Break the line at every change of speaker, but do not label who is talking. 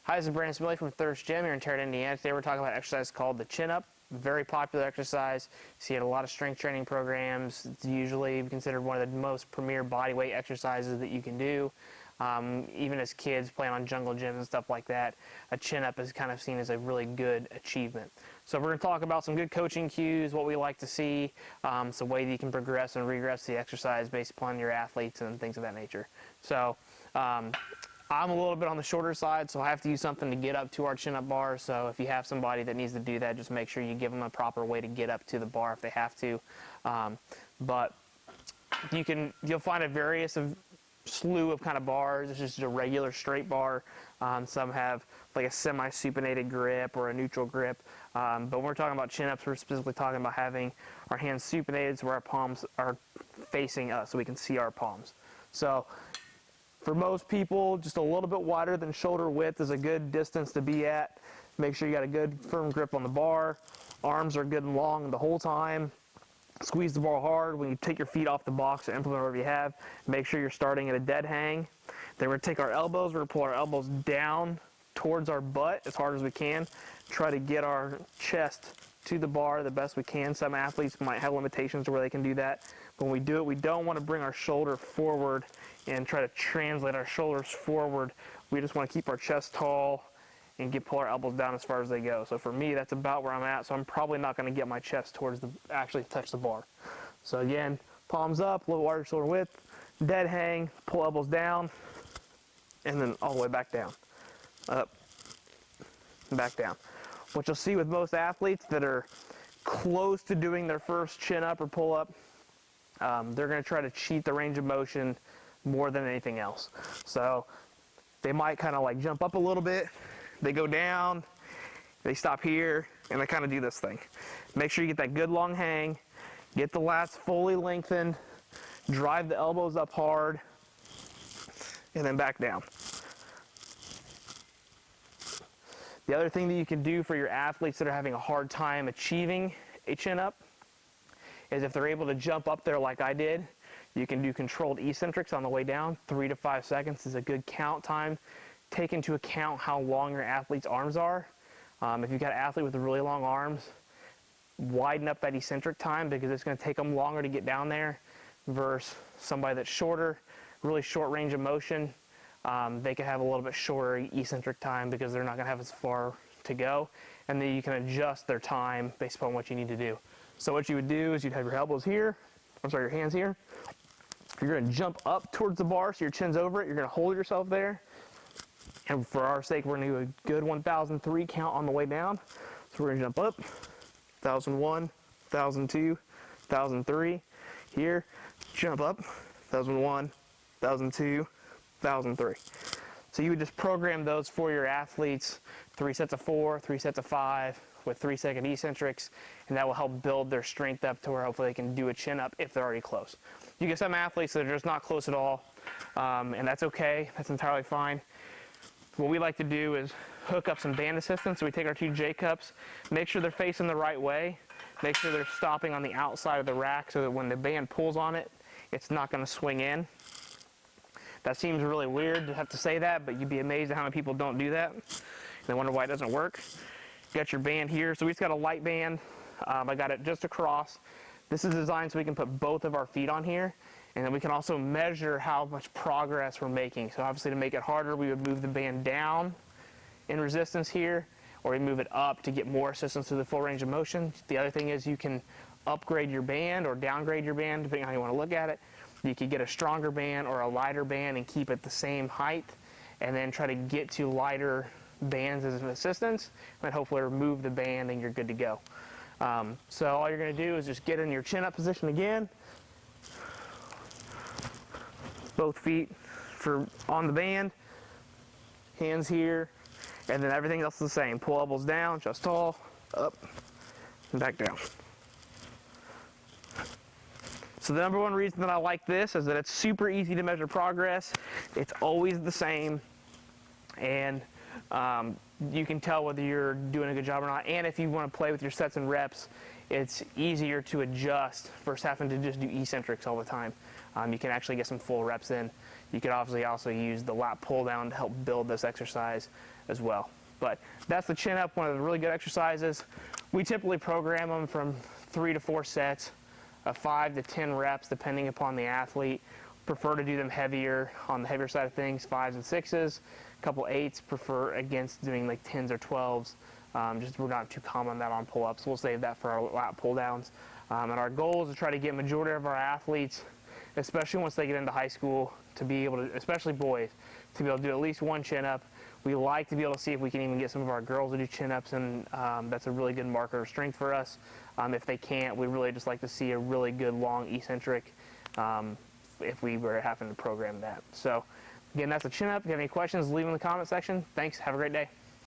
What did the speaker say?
Hi, this is Brandon Smiley from Thirst Gym here in Terre Haute, Indiana. Today we're talking about an exercise called the chin-up. Very popular exercise. See it in a lot of strength training programs. It's usually considered one of the most premier body weight exercises that you can do. Even as kids playing on jungle gyms and stuff like that, a chin-up is kind of seen as a really good achievement. So we're going to talk about some good coaching cues, what we like to see, some way that you can progress and regress the exercise based upon your athletes and things of that nature. So I'm a little bit on the shorter side, so I have to use something to get up to our chin-up bar. So if you have somebody that needs to do that, just make sure you give them a proper way to get up to the bar if they have to. But you'll find a slew of kind of bars. It's just a regular straight bar. Some have like a semi-supinated grip or a neutral grip. But when we're talking about chin-ups, we're specifically talking about having our hands supinated so our palms are facing us so we can see our palms. So for most people, just a little bit wider than shoulder width is a good distance to be at. Make sure you got a good firm grip on the bar. Arms are good and long the whole time. Squeeze the bar hard. When you take your feet off the box or implement whatever you have, make sure you're starting at a dead hang. Then we're going to take our elbows. We're going to pull our elbows down towards our butt as hard as we can. Try to get our chest to the bar the best we can. Some athletes might have limitations to where they can do that. When we do it, we don't want to bring our shoulder forward and try to translate our shoulders forward. We just want to keep our chest tall and pull our elbows down as far as they go. So for me, that's about where I'm at. So I'm probably not going to get my chest towards actually touch the bar. So again, palms up, a little wider shoulder width, dead hang, pull elbows down, and then all the way back down. Up, back down. What you'll see with most athletes that are close to doing their first chin up or pull up, they're going to try to cheat the range of motion more than anything else. So they might kind of like jump up a little bit, they go down, they stop here, and they kind of do this thing. Make sure you get that good long hang, get the lats fully lengthened, drive the elbows up hard, and then back down. The other thing that you can do for your athletes that are having a hard time achieving a chin up is if they're able to jump up there like I did, you can do controlled eccentrics on the way down. 3 to 5 seconds is a good count time. Take into account how long your athlete's arms are. If you've got an athlete with really long arms, widen up that eccentric time because it's going to take them longer to get down there versus somebody that's shorter, really short range of motion. They could have a little bit shorter eccentric time because they're not going to have as far to go. And then you can adjust their time based upon what you need to do. So what you would do is you'd have your elbows here, your hands here. You're going to jump up towards the bar so your chin's over it. You're going to hold yourself there. And for our sake, we're going to do a good 1,003 count on the way down. So we're going to jump up, 1,001, 1,002, 1,003. Here, jump up, 1,001, 1,002, 1,003. So you would just program those for your athletes, 3 sets of 4, 3 sets of 5 with 3-second eccentrics, and that will help build their strength up to where hopefully they can do a chin up if they're already close. You get some athletes that are just not close at all, and that's okay. That's entirely fine. What we like to do is hook up some band assistance. So we take our 2 J cups, make sure they're facing the right way, make sure they're stopping on the outside of the rack so that when the band pulls on it, it's not going to swing in. That seems really weird to have to say that, but you'd be amazed at how many people don't do that. They wonder why it doesn't work. You got your band here. So we just got a light band. I got it just across. This is designed so we can put both of our feet on here, and then we can also measure how much progress we're making. So obviously to make it harder, we would move the band down in resistance here, or we move it up to get more assistance to the full range of motion. The other thing is you can upgrade your band or downgrade your band, depending on how you want to look at it. You could get a stronger band or a lighter band and keep it the same height, and then try to get to lighter bands as an assistance, and hopefully remove the band and you're good to go. So all you're going to do is just get in your chin up position again. Both feet on the band, hands here, and then everything else is the same. Pull elbows down, chest tall, up, and back down. So the number one reason that I like this is that it's super easy to measure progress. It's always the same, and you can tell whether you're doing a good job or not. And if you want to play with your sets and reps, it's easier to adjust versus having to just do eccentrics all the time. You can actually get some full reps in. You could obviously also use the lat pull down to help build this exercise as well. But that's the chin up, one of the really good exercises. We typically program them from 3 to 4 sets of 5 to 10 reps depending upon the athlete. Prefer to do them heavier, on the heavier side of things, 5s and 6s. A couple 8s, prefer against doing like 10s or 12s. Just we're not too common on that on pull-ups. We'll save that for our lat pull downs. And our goal is to try to get majority of our athletes, especially once they get into high school, to be able to, especially boys, to be able to do at least one chin up. We like to be able to see if we can even get some of our girls to do chin ups, and that's a really good marker of strength for us. If they can't, we really just like to see a really good long eccentric if we were having to program that. So again, that's a chin up. If you have any questions, leave them in the comment section. Thanks. Have a great day.